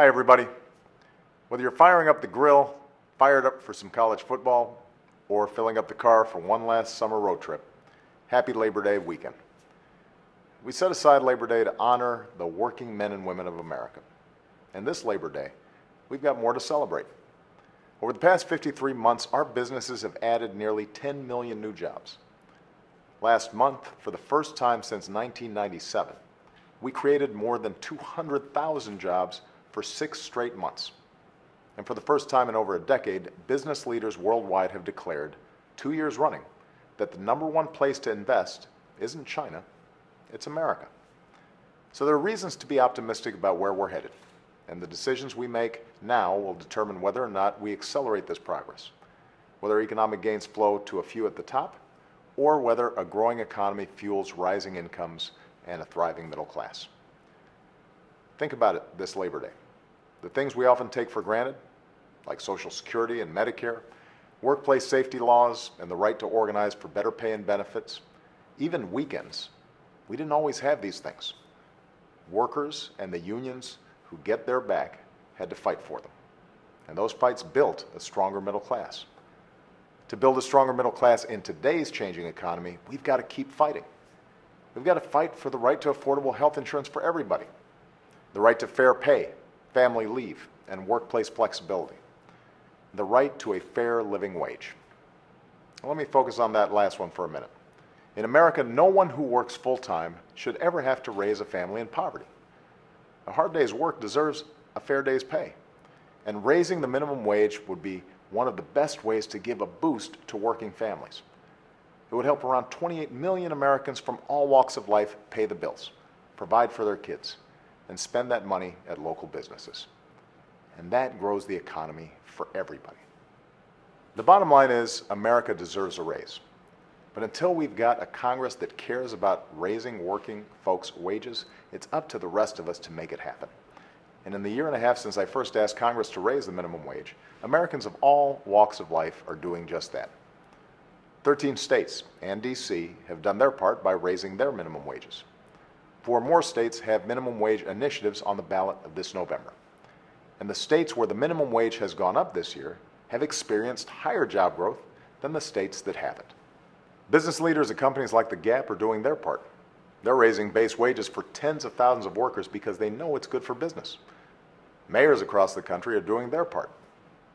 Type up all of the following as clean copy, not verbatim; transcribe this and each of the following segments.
Hi everybody. Whether you're firing up the grill, fired up for some college football, or filling up the car for one last summer road trip, happy Labor Day weekend. We set aside Labor Day to honor the working men and women of America. And this Labor Day, we've got more to celebrate. Over the past 53 months, our businesses have added nearly 10 million new jobs. Last month, for the first time since 1997, we created more than 200,000 jobs for 6 straight months. And for the first time in over a decade, business leaders worldwide have declared, 2 years running, that the #1 place to invest isn't China, it's America. So there are reasons to be optimistic about where we're headed, and the decisions we make now will determine whether or not we accelerate this progress, whether economic gains flow to a few at the top, or whether a growing economy fuels rising incomes and a thriving middle class. Think about it this Labor Day. The things we often take for granted, like Social Security and Medicare, workplace safety laws, and the right to organize for better pay and benefits, even weekends, we didn't always have these things. Workers and the unions who get their back had to fight for them. And those fights built a stronger middle class. To build a stronger middle class in today's changing economy, we've got to keep fighting. We've got to fight for the right to affordable health insurance for everybody, the right to fair pay, family leave, and workplace flexibility, the right to a fair living wage. Let me focus on that last one for a minute. In America, no one who works full-time should ever have to raise a family in poverty. A hard day's work deserves a fair day's pay, and raising the minimum wage would be one of the best ways to give a boost to working families. It would help around 28 million Americans from all walks of life pay the bills, provide for their kids, and spend that money at local businesses. And that grows the economy for everybody. The bottom line is America deserves a raise. But until we've got a Congress that cares about raising working folks' wages, it's up to the rest of us to make it happen. And in the year and a half since I first asked Congress to raise the minimum wage, Americans of all walks of life are doing just that. 13 states and D.C. have done their part by raising their minimum wages. 4 more states have minimum wage initiatives on the ballot of this November. And the states where the minimum wage has gone up this year have experienced higher job growth than the states that haven't. Business leaders at companies like The Gap are doing their part. They're raising base wages for tens of thousands of workers because they know it's good for business. Mayors across the country are doing their part.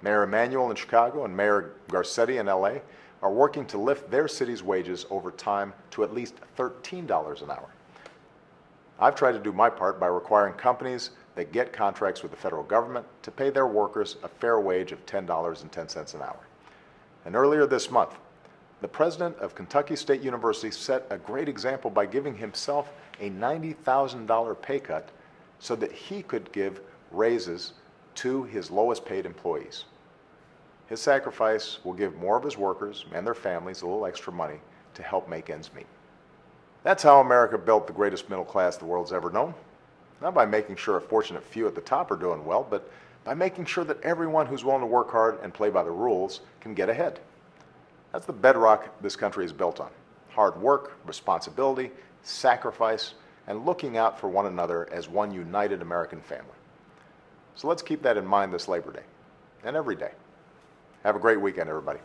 Mayor Emanuel in Chicago and Mayor Garcetti in LA are working to lift their city's wages over time to at least $13 an hour. I've tried to do my part by requiring companies that get contracts with the federal government to pay their workers a fair wage of $10.10 an hour. And earlier this month, the president of Kentucky State University set a great example by giving himself a $90,000 pay cut so that he could give raises to his lowest paid employees. His sacrifice will give more of his workers and their families a little extra money to help make ends meet. That's how America built the greatest middle class the world's ever known. Not by making sure a fortunate few at the top are doing well, but by making sure that everyone who's willing to work hard and play by the rules can get ahead. That's the bedrock this country is built on. Hard work, responsibility, sacrifice, and looking out for one another as one united American family. So let's keep that in mind this Labor Day and every day. Have a great weekend, everybody.